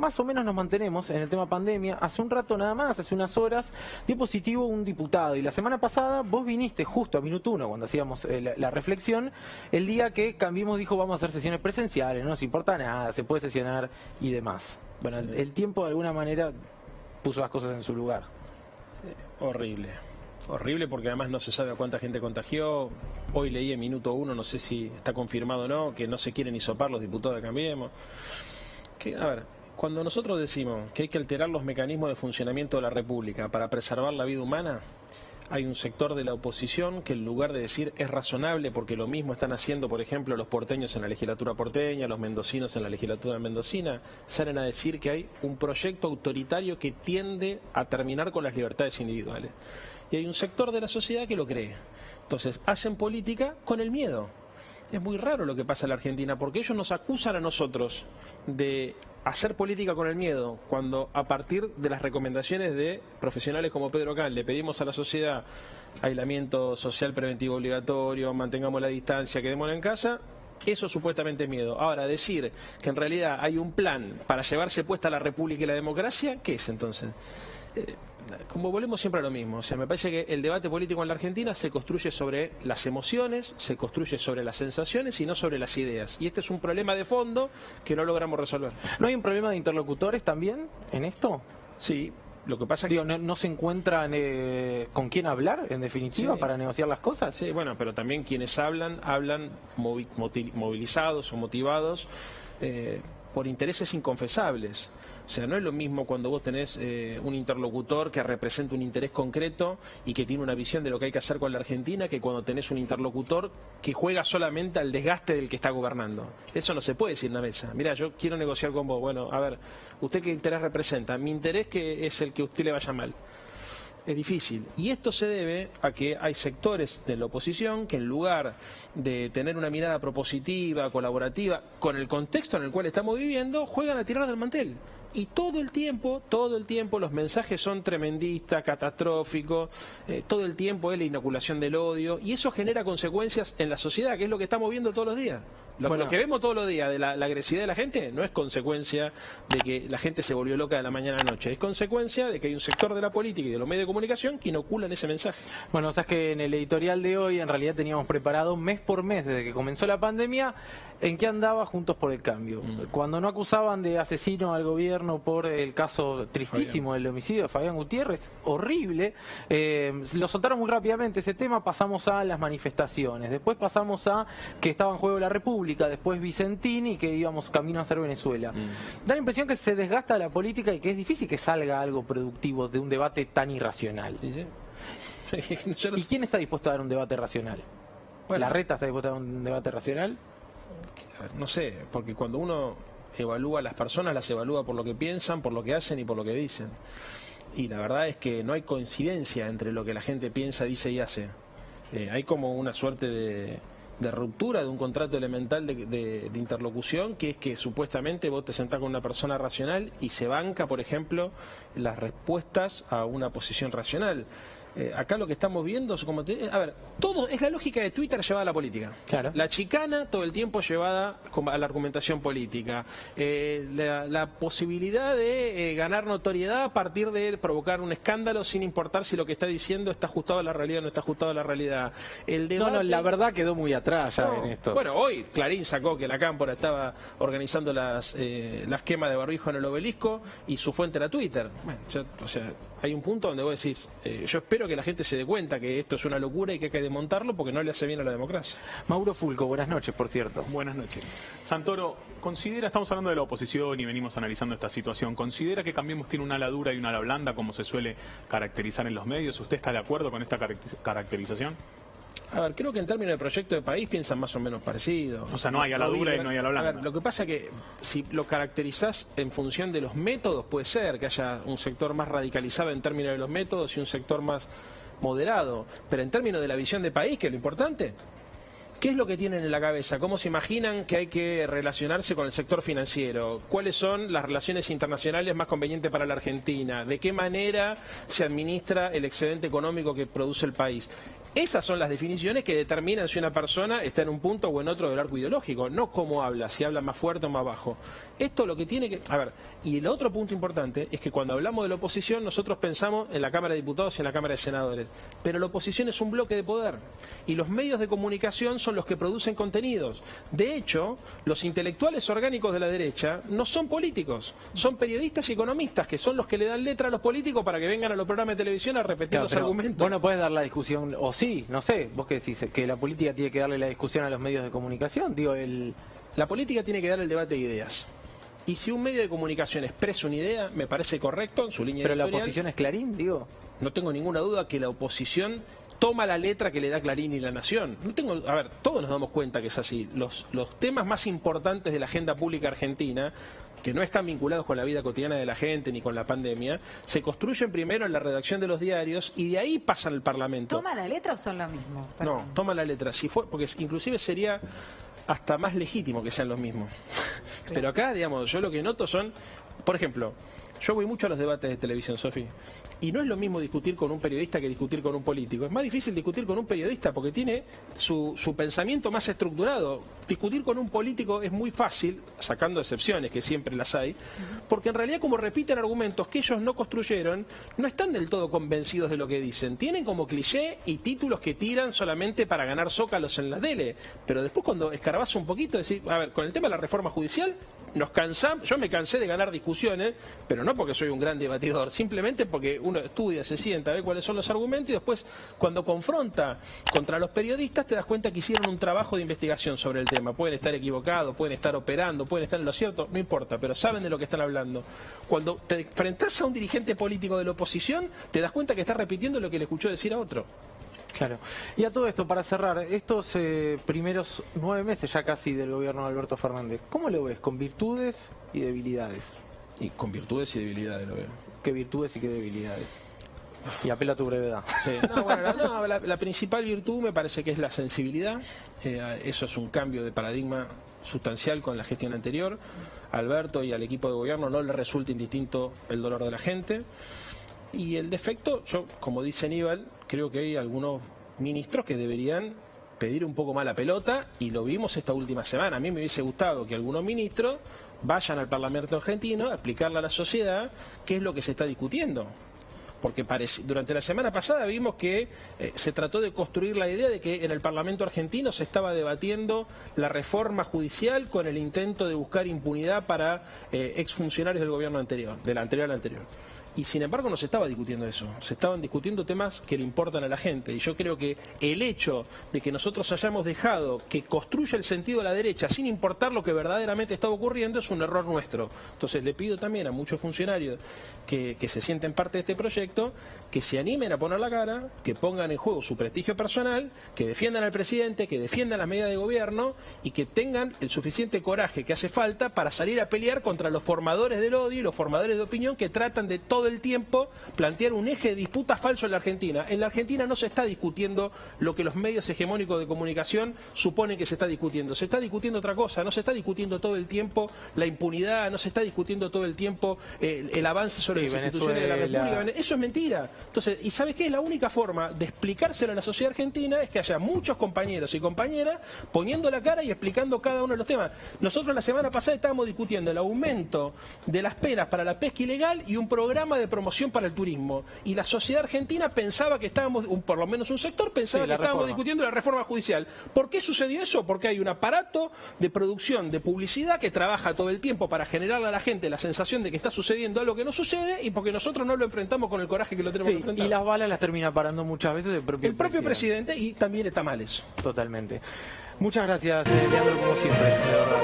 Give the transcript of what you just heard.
más o menos nos mantenemos en el tema pandemia. Hace un rato nada más, hace unas horas, dio positivo un diputado. Y la semana pasada vos viniste justo a minuto uno, cuando hacíamos la reflexión, el día que Cambiemos dijo vamos a hacer sesiones presenciales, no nos importa nada, se puede sesionar y demás. Bueno, el tiempo de alguna manera puso las cosas en su lugar. Sí, horrible. Horrible porque además no se sabe a cuánta gente contagió. Hoy leí en minuto uno, no sé si está confirmado o no, que no se quieren hisopar los diputados de Cambiemos. A ver, cuando nosotros decimos que hay que alterar los mecanismos de funcionamiento de la República para preservar la vida humana, hay un sector de la oposición que en lugar de decir es razonable porque lo mismo están haciendo, por ejemplo, los porteños en la legislatura porteña, los mendocinos en la legislatura mendocina, salen a decir que hay un proyecto autoritario que tiende a terminar con las libertades individuales. Y hay un sector de la sociedad que lo cree. Entonces, hacen política con el miedo. Es muy raro lo que pasa en la Argentina, porque ellos nos acusan a nosotros de hacer política con el miedo, cuando a partir de las recomendaciones de profesionales como Pedro Can le pedimos a la sociedad aislamiento social preventivo obligatorio, mantengamos la distancia, quedémonos en casa. Eso supuestamente es miedo. Ahora, decir que en realidad hay un plan para llevarse puesta la República y la democracia, ¿qué es entonces? Como volvemos siempre a lo mismo, o sea, me parece que el debate político en la Argentina se construye sobre las emociones, se construye sobre las sensaciones y no sobre las ideas. Y este es un problema de fondo que no logramos resolver. ¿No hay un problema de interlocutores también en esto? Sí, lo que pasa es que... ¿No se encuentran con quién hablar, en definitiva, para negociar las cosas? Sí, bueno, pero también quienes hablan movilizados o motivados por intereses inconfesables. O sea, no es lo mismo cuando vos tenés un interlocutor que representa un interés concreto y que tiene una visión de lo que hay que hacer con la Argentina, que cuando tenés un interlocutor que juega solamente al desgaste del que está gobernando. Eso no se puede decir en la mesa. Mira, yo quiero negociar con vos. Bueno, a ver, ¿usted qué interés representa? Mi interés que es el que a usted le vaya mal. Es difícil. Y esto se debe a que hay sectores de la oposición que en lugar de tener una mirada propositiva, colaborativa, con el contexto en el cual estamos viviendo, juegan a tirar del mantel. Y todo el tiempo los mensajes son tremendistas, catastróficos, todo el tiempo es la inoculación del odio, y eso genera consecuencias en la sociedad, que es lo que estamos viendo todos los días. Lo que vemos todos los días de la agresividad de la gente no es consecuencia de que la gente se volvió loca de la mañana a la noche, es consecuencia de que hay un sector de la política y de los medios de comunicación que inoculan ese mensaje. Bueno, sabes que en el editorial de hoy en realidad teníamos preparado mes por mes desde que comenzó la pandemia en qué andaba Juntos por el Cambio. Cuando no acusaban de asesino al gobierno por el caso tristísimo del homicidio de Fabián Gutiérrez, horrible, lo soltaron muy rápidamente ese tema, pasamos a las manifestaciones, después pasamos a que estaba en juego la República, después Vicentini y que íbamos camino a ser Venezuela. Da la impresión que se desgasta la política y que es difícil que salga algo productivo de un debate tan irracional. ¿Sí? ¿Y quién está dispuesto a dar un debate racional? Bueno, ¿Larreta está dispuesta a dar un debate racional? No sé, porque cuando uno evalúa a las personas, las evalúa por lo que piensan, por lo que hacen y por lo que dicen. Y la verdad es que no hay coincidencia entre lo que la gente piensa, dice y hace. Hay como una suerte de ruptura de un contrato elemental de interlocución, que es que supuestamente vos te sentás con una persona racional y se banca, por ejemplo, las respuestas a una posición racional. Acá lo que estamos viendo es como... a ver, todo es la lógica de Twitter llevada a la política. Claro. La chicana todo el tiempo llevada a la argumentación política. La posibilidad de ganar notoriedad a partir de provocar un escándalo sin importar si lo que está diciendo está ajustado a la realidad o no está ajustado a la realidad. El debate... No, la verdad quedó muy atrás ya en esto. Bueno, hoy Clarín sacó que la Cámpora estaba organizando las quemas de barbijo en el Obelisco y su fuente era Twitter. Bueno, o sea, hay un punto donde vos decís, yo espero que la gente se dé cuenta que esto es una locura y que hay que desmontarlo porque no le hace bien a la democracia. Mauro Fulco, buenas noches, por cierto. Buenas noches. Santoro, estamos hablando de la oposición y venimos analizando esta situación, ¿considera que Cambiemos tiene una ala dura y una ala blanda como se suele caracterizar en los medios? ¿Usted está de acuerdo con esta caracterización? A ver, creo que en términos de proyecto de país piensan más o menos parecido. O sea, no hay ala dura y no hay ala blanda. A ver, lo que pasa es que si lo caracterizás en función de los métodos, puede ser que haya un sector más radicalizado en términos de los métodos y un sector más moderado. Pero en términos de la visión de país, que es lo importante, ¿qué es lo que tienen en la cabeza? ¿Cómo se imaginan que hay que relacionarse con el sector financiero? ¿Cuáles son las relaciones internacionales más convenientes para la Argentina? ¿De qué manera se administra el excedente económico que produce el país? Esas son las definiciones que determinan si una persona está en un punto o en otro del arco ideológico, no cómo habla, si habla más fuerte o más bajo. Esto lo que tiene que... A ver, y el otro punto importante es que cuando hablamos de la oposición, nosotros pensamos en la Cámara de Diputados y en la Cámara de Senadores. Pero la oposición es un bloque de poder. Y los medios de comunicación son los que producen contenidos. De hecho, los intelectuales orgánicos de la derecha no son políticos, son periodistas y economistas, que son los que le dan letra a los políticos para que vengan a los programas de televisión a repetir los argumentos. Vos no podés dar la discusión, o sí, no sé, vos qué decís, que la política tiene que darle la discusión a los medios de comunicación. Digo, La política tiene que dar el debate de ideas. Y si un medio de comunicación expresa una idea, me parece correcto en su línea pero editorial. la oposición es Clarín, digo. No tengo ninguna duda que la oposición toma la letra que le da Clarín y La Nación. A ver, todos nos damos cuenta que es así. Los temas más importantes de la agenda pública argentina, que no están vinculados con la vida cotidiana de la gente ni con la pandemia, se construyen primero en la redacción de los diarios y de ahí pasan al Parlamento. ¿Toma la letra o son lo mismo? Perdón. No, toma la letra. Porque inclusive sería hasta más legítimo que sean los mismos. Claro. Pero acá, digamos, yo lo que noto son, por ejemplo, yo voy mucho a los debates de televisión, Sofi, y no es lo mismo discutir con un periodista que discutir con un político. Es más difícil discutir con un periodista porque tiene su pensamiento más estructurado. Discutir con un político es muy fácil, sacando excepciones, que siempre las hay, porque en realidad como repiten argumentos que ellos no construyeron, no están del todo convencidos de lo que dicen. Tienen como cliché y títulos que tiran solamente para ganar zócalos en la tele. Pero después cuando escarbas un poquito, decir, a ver, con el tema de la reforma judicial, yo me cansé de ganar discusiones, pero no porque soy un gran debatidor, simplemente porque uno estudia, se sienta, ve cuáles son los argumentos y después cuando confronta contra los periodistas te das cuenta que hicieron un trabajo de investigación sobre el tema. Pueden estar equivocados, pueden estar operando, pueden estar en lo cierto, no importa, pero saben de lo que están hablando. Cuando te enfrentás a un dirigente político de la oposición, te das cuenta que está repitiendo lo que le escuchó decir a otro. Claro. Y a todo esto, para cerrar, estos primeros 9 meses ya casi del gobierno de Alberto Fernández, ¿cómo lo ves? ¿Con virtudes y debilidades? Y con virtudes y debilidades lo veo. ¿Qué virtudes y qué debilidades? Y apelo a tu brevedad. Sí. No, bueno, la principal virtud me parece que es la sensibilidad. Eso es un cambio de paradigma sustancial con la gestión anterior. A Alberto y al equipo de gobierno no le resulta indistinto el dolor de la gente. Y el defecto, yo, como dice Aníbal, creo que hay algunos ministros que deberían pedir un poco más la pelota, y lo vimos esta última semana. A mí me hubiese gustado que algunos ministros vayan al Parlamento argentino a explicarle a la sociedad qué es lo que se está discutiendo. Porque durante la semana pasada vimos que se trató de construir la idea de que en el Parlamento argentino se estaba debatiendo la reforma judicial con el intento de buscar impunidad para exfuncionarios del gobierno anterior, del anterior al anterior. Y sin embargo no se estaba discutiendo eso, se estaban discutiendo temas que le importan a la gente. Y yo creo que el hecho de que nosotros hayamos dejado que construya el sentido de la derecha sin importar lo que verdaderamente está ocurriendo es un error nuestro. Entonces le pido también a muchos funcionarios que se sienten parte de este proyecto, que se animen a poner la cara, que pongan en juego su prestigio personal, que defiendan al presidente, que defiendan las medidas de gobierno y que tengan el suficiente coraje que hace falta para salir a pelear contra los formadores del odio y los formadores de opinión que tratan de todo el tiempo plantear un eje de disputa falso en la Argentina. En la Argentina no se está discutiendo lo que los medios hegemónicos de comunicación suponen que se está discutiendo. Se está discutiendo otra cosa, no se está discutiendo todo el tiempo la impunidad, no se está discutiendo todo el tiempo el avance sobre las instituciones de la República. Eso es mentira. Entonces, ¿y sabes qué? La única forma de explicárselo a la sociedad argentina es que haya muchos compañeros y compañeras poniendo la cara y explicando cada uno de los temas. Nosotros la semana pasada estábamos discutiendo el aumento de las penas para la pesca ilegal y un programa de promoción para el turismo. Y la sociedad argentina pensaba que estábamos, por lo menos un sector, pensaba que estábamos discutiendo la reforma judicial. ¿Por qué sucedió eso? Porque hay un aparato de producción, de publicidad que trabaja todo el tiempo para generarle a la gente la sensación de que está sucediendo algo que no sucede y porque nosotros no lo enfrentamos con el coraje que lo tenemos que enfrentar. Y las balas las termina parando muchas veces el propio presidente y también está mal eso. Totalmente. Muchas gracias, Leandro, como siempre, de verdad.